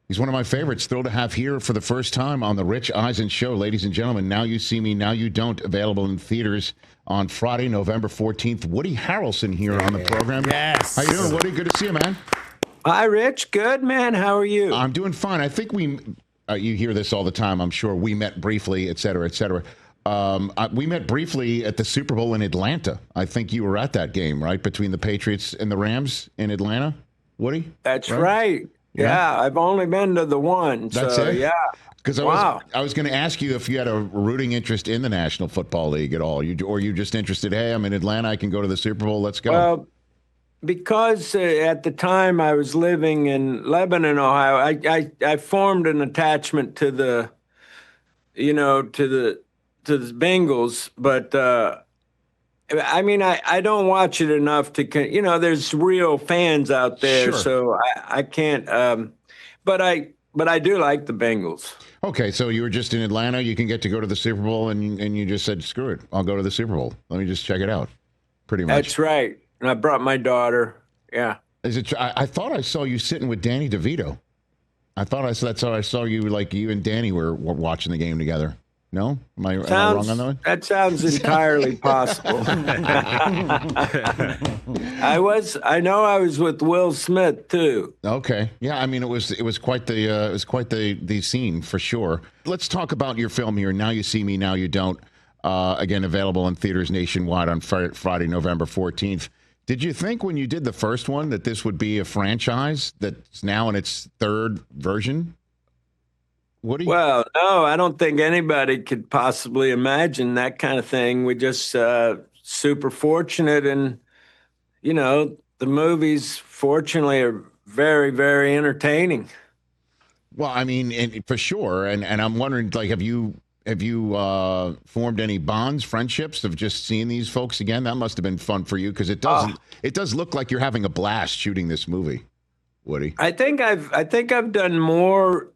He's one of my favorites. Thrilled to have here for the first time on the Rich Eisen Show. Ladies and gentlemen, Now You See Me, Now You Don't, available in theaters on Friday, November 14th. Woody Harrelson here on the program. Yes. How you doing, Woody? Good to see you, man. Hi, Rich. Good, man. How are you? I'm doing fine. I think you hear this all the time, I'm sure. We met briefly, et cetera, et cetera. We met briefly at the Super Bowl in Atlanta. I think you were at that game, right? Between the Patriots and the Rams in Atlanta, Woody? That's right. Yeah, I've only been to the one. That's so, it? Yeah. Because I was going to ask you if you had a rooting interest in the National Football League at all, or you just interested, hey, I'm in Atlanta, I can go to the Super Bowl, let's go. Well, because at the time I was living in Lebanon, Ohio, I formed an attachment to the Bengals, but I mean, I don't watch it enough to, there's real fans out there, Sure. so I can't, but I do like the Bengals. Okay, so you were just in Atlanta, you can get to go to the Super Bowl, and you just said, screw it, I'll go to the Super Bowl. Let me just check it out, pretty much. That's right. And I brought my daughter, yeah. I thought I saw you sitting with Danny DeVito. That's how I saw you, like you and Danny were watching the game together. No? Am I wrong on that one? That sounds entirely possible. I know I was with Will Smith too. Okay. Yeah, I mean it was quite the scene for sure. Let's talk about your film here, Now You See Me, Now You Don't. Again, available in theaters nationwide on Friday, November 14th. Did you think when you did the first one that this would be a franchise that's now in its third version? Well, no, I don't think anybody could possibly imagine that kind of thing. We're just super fortunate, and the movies, fortunately, are very, very entertaining. Well, I mean, for sure, and I'm wondering, like, have you formed any bonds, friendships of just seeing these folks again? That must have been fun for you, because it does look like you're having a blast shooting this movie, Woody. I think I've done more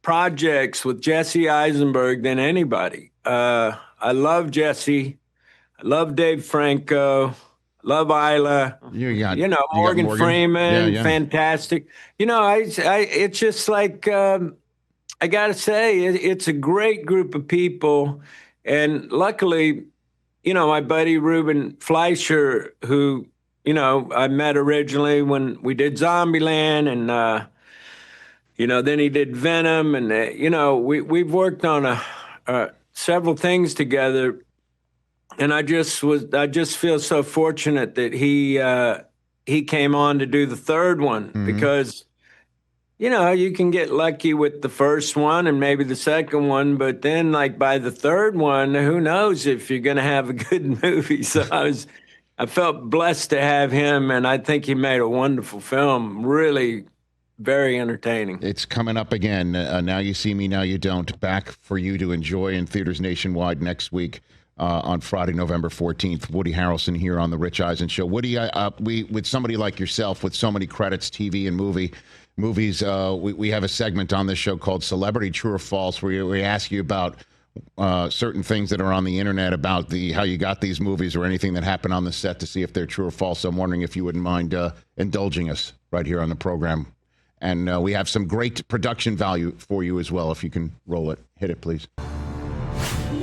projects with Jesse Eisenberg than anybody. I love Jesse. I love Dave Franco. Love Isla. Morgan Freeman. Yeah. Fantastic. It's just like I got to say, it's a great group of people, and luckily, my buddy Ruben Fleischer, who I met originally when we did Zombieland, and then he did Venom, and we've worked on several things together, and I just feel so fortunate that he came on to do the third one, because you can get lucky with the first one and maybe the second one, but then like by the third one, who knows if you're going to have a good movie. So I felt blessed to have him, and I think he made a wonderful film. Really very entertaining. It's coming up again. Now You See Me, Now You Don't. Back for you to enjoy in theaters nationwide next week on Friday, November 14th. Woody Harrelson here on the Rich Eisen Show. Woody, we with somebody like yourself with so many credits, TV and movies, we have a segment on this show called Celebrity True or False, where we ask you about certain things that are on the internet about how you got these movies or anything that happened on the set to see if they're true or false. So I'm wondering if you wouldn't mind indulging us right here on the program. And we have some great production value for you as well. If you can roll it. Hit it, please.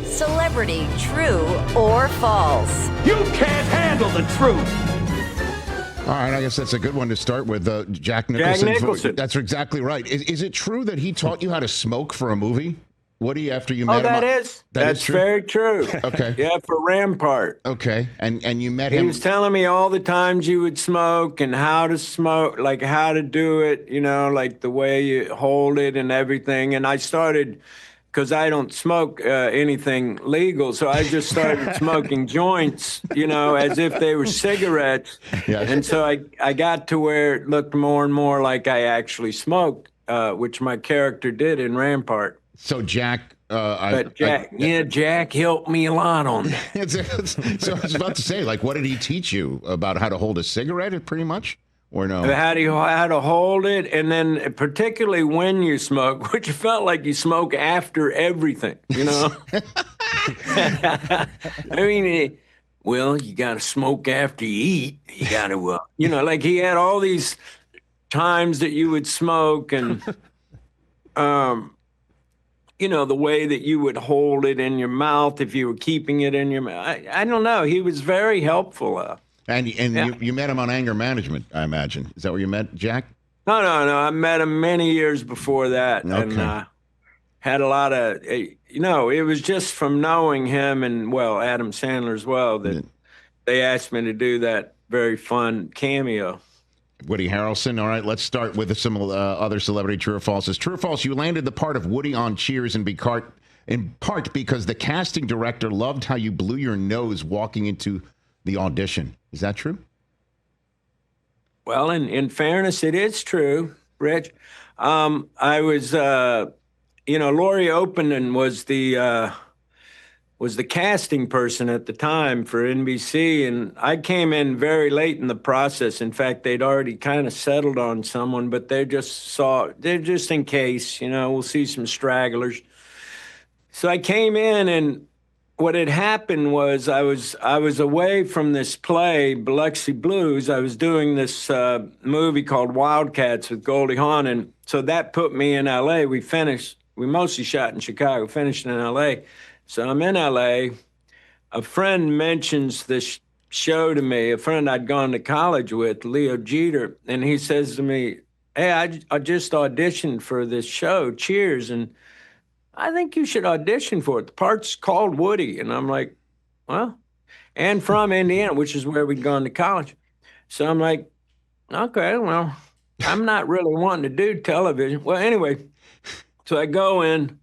Celebrity True or False. You can't handle the truth. All right, I guess that's a good one to start with. Jack Nicholson. Jack Nicholson. That's exactly right. Is it true that he taught you how to smoke for a movie? Woody, after you met him? That's true? very true. Okay. Yeah, for Rampart. Okay. And you met him. He was telling me all the times you would smoke and how to smoke, like how to do it, like the way you hold it and everything. And I started, because I don't smoke anything legal, so I just started smoking joints, as if they were cigarettes. Yeah. And so I got to where it looked more and more like I actually smoked, which my character did in Rampart. So Jack, Jack helped me a lot on that. So I was about to say, like, what did he teach you about how to hold a cigarette, pretty much, or no? How to hold it, and then particularly when you smoke, which felt like you smoke after everything, I mean, well, you got to smoke after you eat. You got to, like he had all these times that you would smoke, and the way that you would hold it in your mouth if you were keeping it in your mouth. I don't know. He was very helpful. And Yeah. you met him on anger management, I imagine. Is that where you met Jack? No. I met him many years before that, Okay. and had a lot of, it was just from knowing him and, well, Adam Sandler as well, that they asked me to do that very fun cameo. Woody Harrelson. All right, let's start with some other celebrity true or false. True or false, you landed the part of Woody on Cheers in part because the casting director loved how you blew your nose walking into the audition. Is that true? Well, in fairness, it is true, Rich. I was, Laurie Openden was the casting person at the time for NBC, and I came in very late in the process. In fact, they'd already kind of settled on someone, but they're just in case, we'll see some stragglers. So I came in, and what had happened was I was away from this play, Biloxi Blues. I was doing this movie called Wildcats with Goldie Hawn, and so that put me in L.A. We mostly shot in Chicago, finished in L.A., so I'm in L.A. A friend mentions this show to me, a friend I'd gone to college with, Leo Jeter, and he says to me, "Hey, I just auditioned for this show, Cheers, and I think you should audition for it. The part's called Woody." And I'm like, well, and from Indiana, which is where we'd gone to college. So I'm like, okay, well, I'm not really wanting to do television. Well, anyway, so I go in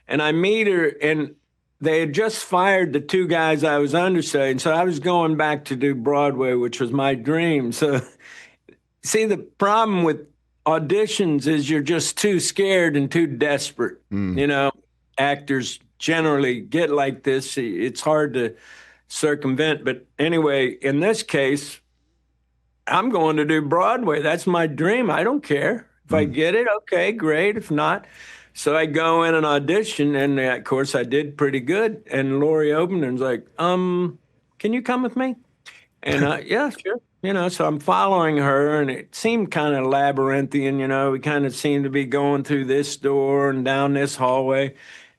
and I meet her, and they had just fired the two guys I was understudying. So I was going back to do Broadway, which was my dream. So see, the problem with auditions is you're just too scared and too desperate. Actors generally get like this. It's hard to circumvent. But anyway, in this case, I'm going to do Broadway. That's my dream. I don't care. If I get it, okay, great. If not, so I go in and audition, and of course I did pretty good. And Laurie Openden's like, can you come with me? And yeah, sure. So I'm following her, and it seemed kind of labyrinthian. We kind of seemed to be going through this door and down this hallway.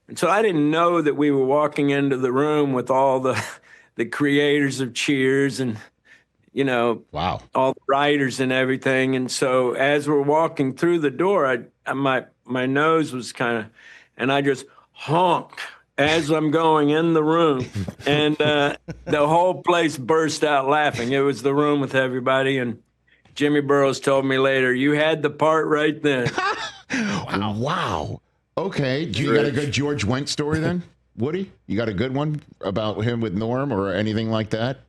And so I didn't know that we were walking into the room with all the creators of Cheers and, wow, all the writers and everything. And so as we're walking through the door, my nose was and I just honked as I'm going in the room, and the whole place burst out laughing. It was the room with everybody, and Jimmy Burrows told me later, "You had the part right then." Wow. Okay. You got a good George Wendt story then, Woody? You got a good one about him with Norm or anything like that?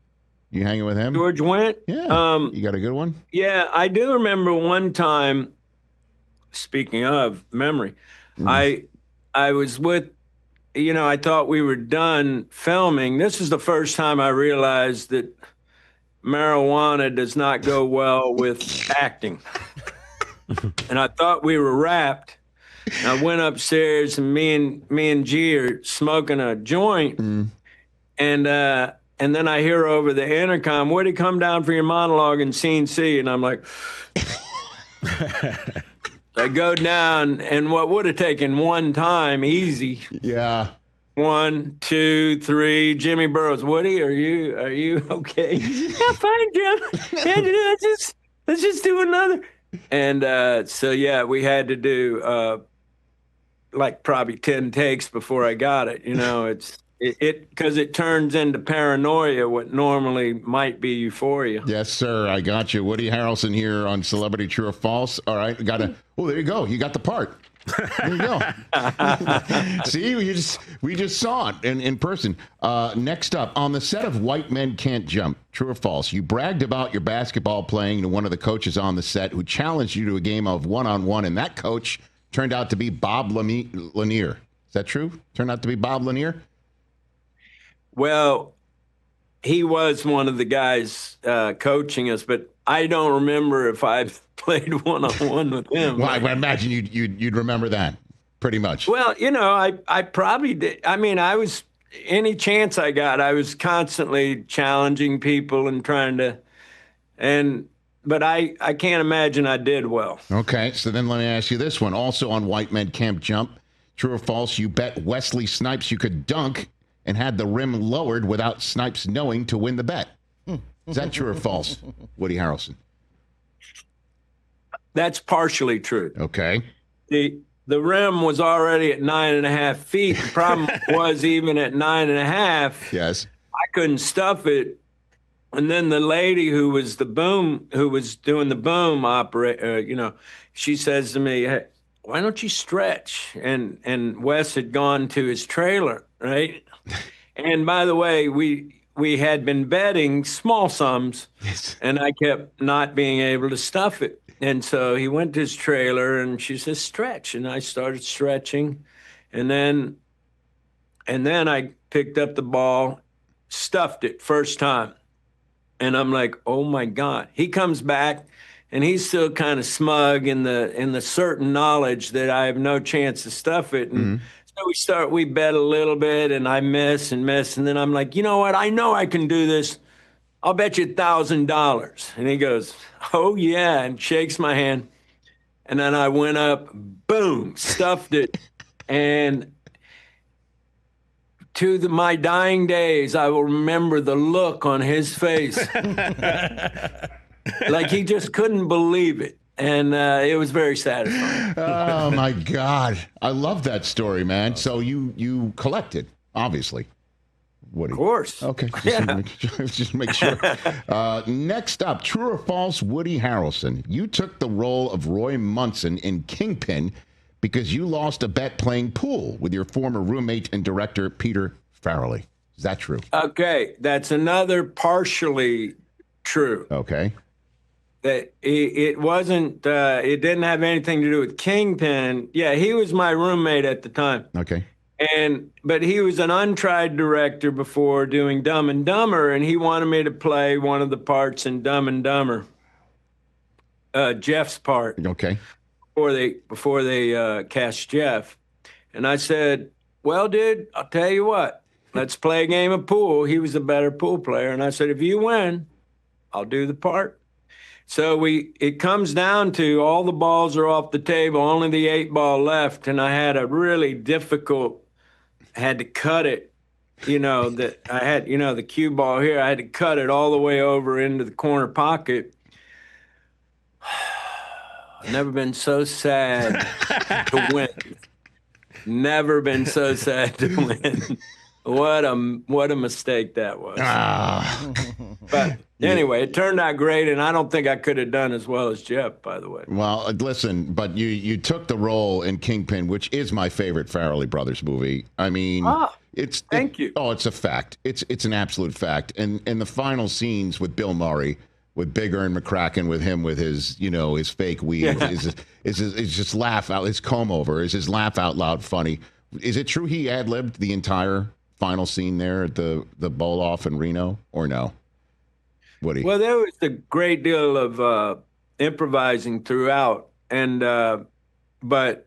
You hanging with him? George Wendt? Yeah. You got a good one? Yeah, I do remember one time, speaking of memory, I was with, I thought we were done filming. This is the first time I realized that marijuana does not go well with acting. And I thought we were wrapped. I went upstairs, and me and G are smoking a joint, and then I hear over the intercom, "Woody, come down for your monologue in scene C." And I'm like, I go down, and what would have taken one time, easy. Yeah. 1, 2, 3. Jimmy Burrows, "Woody, are you okay?" "Yeah, fine, Jim. Yeah, let's just do another." And so yeah, we had to do like probably 10 takes before I got it. It's because it turns into paranoia, what normally might be euphoria. Yes, sir. I got you. Woody Harrelson here on Celebrity True or False. All right. Oh, there you go. You got the part. There you go. See, we just saw it in person. Next up, on the set of White Men Can't Jump, true or false, you bragged about your basketball playing to one of the coaches on the set who challenged you to a game of one-on-one, and that coach turned out to be Bob Lanier. Is that true? Turned out to be Bob Lanier? Well, he was one of the guys coaching us, but I don't remember if I've played one-on-one with him. Well, I would imagine you'd remember that pretty much. Well, I probably did. I mean, any chance I got, I was constantly challenging people and trying to, and but I can't imagine I did well. Okay, so then let me ask you this one. Also on White Men Can't Jump, true or false, you bet Wesley Snipes you could dunk and had the rim lowered without Snipes knowing to win the bet. Is that true or false, Woody Harrelson? That's partially true. Okay. The rim was already at 9.5 feet. The problem was even at 9.5, Yes. I couldn't stuff it. And then the lady who was doing the boom opera, she says to me, "Hey, why don't you stretch?" And Wes had gone to his trailer, right? And by the way, we had been betting small sums, Yes. and I kept not being able to stuff it. And so he went to his trailer, and she says, "Stretch." And I started stretching. And then I picked up the ball, stuffed it first time. And I'm like, oh, my God. He comes back, and he's still kind of smug in the certain knowledge that I have no chance to stuff it. And so we bet a little bit, and I miss. And then I'm like, you know what? I know I can do this. I'll bet you $1,000. And he goes, oh, yeah, and shakes my hand. And then I went up, boom, stuffed it. And to my dying days, I will remember the look on his face. Like he just couldn't believe it. And it was very satisfying. Oh, my God. I love that story, man. So you collected, obviously. Woody. Of course. Okay. Just make sure. Next up, true or false, Woody Harrelson. You took the role of Roy Munson in Kingpin because you lost a bet playing pool with your former roommate and director, Peter Farrelly. Is that true? Okay. That's another partially true. Okay. That it wasn't, it didn't have anything to do with Kingpin. Yeah, he was my roommate at the time. Okay. But he was an untried director before doing Dumb and Dumber, and he wanted me to play one of the parts in Dumb and Dumber, Jeff's part. Okay. Before they cast Jeff, and I said, "Well, dude, I'll tell you what. Let's play a game of pool." He was a better pool player, and I said, "If you win, I'll do the part." So it comes down to all the balls are off the table, only the 8-ball left, and I had a really difficult. Had to cut it, that I had, the cue ball here. I had to cut it all the way over into the corner pocket. I've never been so sad to win. Never been so sad to win. What a mistake that was. But anyway, it turned out great, and I don't think I could have done as well as Jeff, by the way. Well, listen, but you took the role in Kingpin, which is my favorite Farrelly Brothers movie. I mean, thank you. Oh, it's a fact. It's an absolute fact. And the final scenes with Bill Murray, with Big Earn McCracken, with him with his his fake weave, is just laugh out his comb over, is his laugh out loud funny. Is it true he ad-libbed the entire final scene there at the bowl off in Reno, or no? Woody? Well, there was a great deal of improvising throughout, and but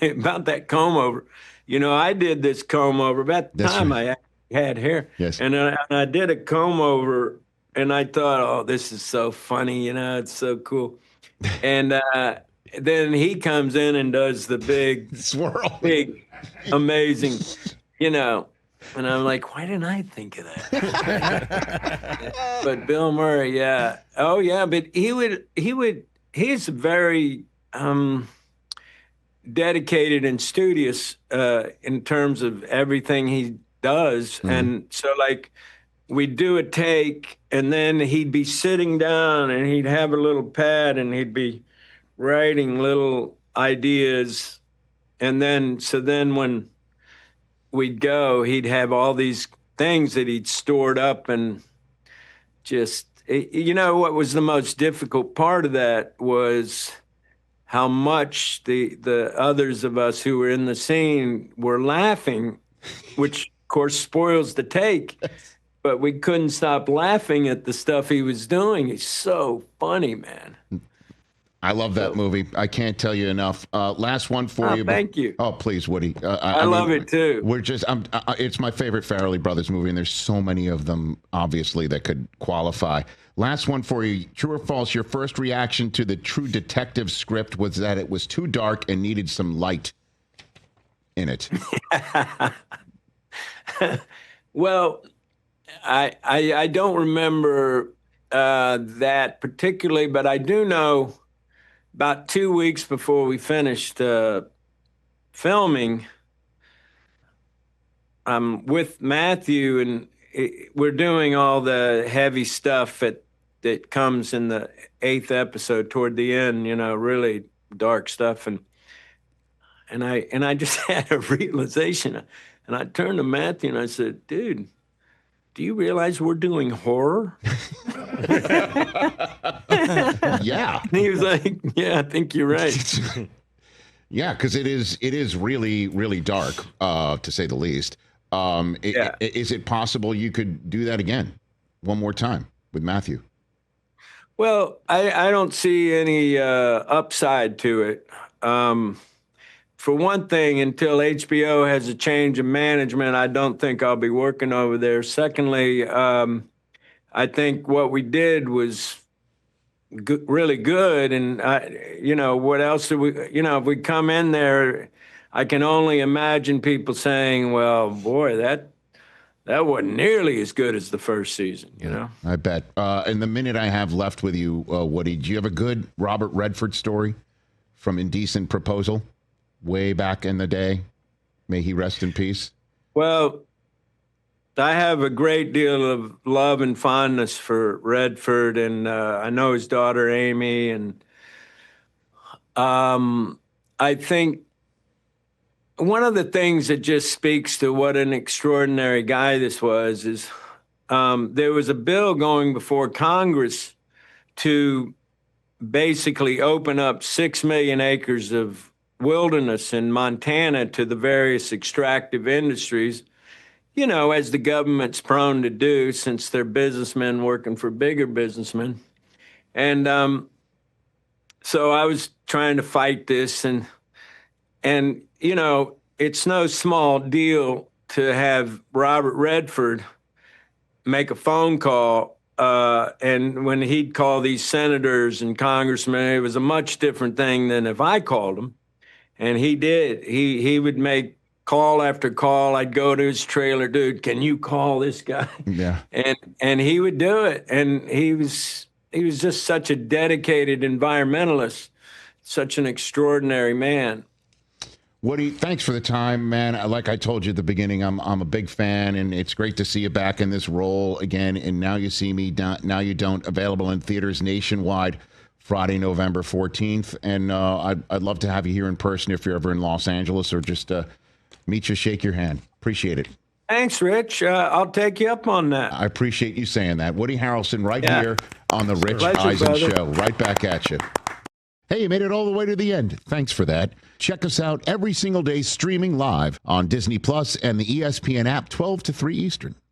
about that comb over, I did this comb over about the time I had hair, yes, and I did a comb over, and I thought, oh, this is so funny, it's so cool, and then he comes in and does the big swirl, big, amazing, And I'm like, why didn't I think of that? But Bill Murray, yeah. Oh, yeah. But he's very dedicated and studious in terms of everything he does. Mm-hmm. And so, like, we'd do a take, and then he'd be sitting down, and he'd have a little pad, and he'd be writing little ideas. And then when we'd go, he'd have all these things that he'd stored up, and just, what was the most difficult part of that was how much the others of us who were in the scene were laughing, which of course spoils the take, but we couldn't stop laughing at the stuff he was doing. He's so funny, man. I love that movie. I can't tell you enough. Last one for you. Thank you. Oh, please, Woody. I love it too. We're just. It's my favorite Farrelly Brothers movie, and there's so many of them, obviously, that could qualify. Last one for you. True or false? Your first reaction to the True Detective script was that it was too dark and needed some light in it. Well, I don't remember that particularly, but I do know about 2 weeks before we finished filming, I'm with Matthew, and we're doing all the heavy stuff that comes in the 8th episode toward the end, really dark stuff. And I just had a realization, and I turned to Matthew and I said, dude, do you realize we're doing horror? Yeah. And he was like, yeah, I think you're right. Yeah, because it is really, really dark, to say the least. Is it possible you could do that again one more time with Matthew? Well, I don't see any upside to it. For one thing, until HBO has a change of management, I don't think I'll be working over there. Secondly, I think what we did was really good. And, what else do we, if we come in there, I can only imagine people saying, well, boy, that wasn't nearly as good as the first season, I bet. In the minute I have left with you, Woody, do you have a good Robert Redford story from Indecent Proposal way back in the day? May he rest in peace. Well, I have a great deal of love and fondness for Redford, and I know his daughter, Amy, and I think one of the things that just speaks to what an extraordinary guy this was is there was a bill going before Congress to basically open up 6 million acres of wilderness in Montana to the various extractive industries, as the government's prone to do since they're businessmen working for bigger businessmen. And so I was trying to fight this, and it's no small deal to have Robert Redford make a phone call. And when he'd call these senators and congressmen, it was a much different thing than if I called them. And he did. He would make call after call. I'd go to his trailer, dude, can you call this guy? Yeah. And he would do it. And he was just such a dedicated environmentalist, such an extraordinary man. Woody, thanks for the time, man. Like I told you at the beginning, I'm a big fan, and it's great to see you back in this role again. And Now You See Me, Now You Don't, available in theaters nationwide Friday, November 14th. And I'd love to have you here in person if you're ever in Los Angeles, or just meet you, shake your hand. Appreciate it. Thanks, Rich. I'll take you up on that. I appreciate you saying that. Woody Harrelson right here on the Rich Pleasure, Eisen brother. Show. Right back at you. Hey, you made it all the way to the end. Thanks for that. Check us out every single day streaming live on Disney Plus and the ESPN app 12 to 3 Eastern.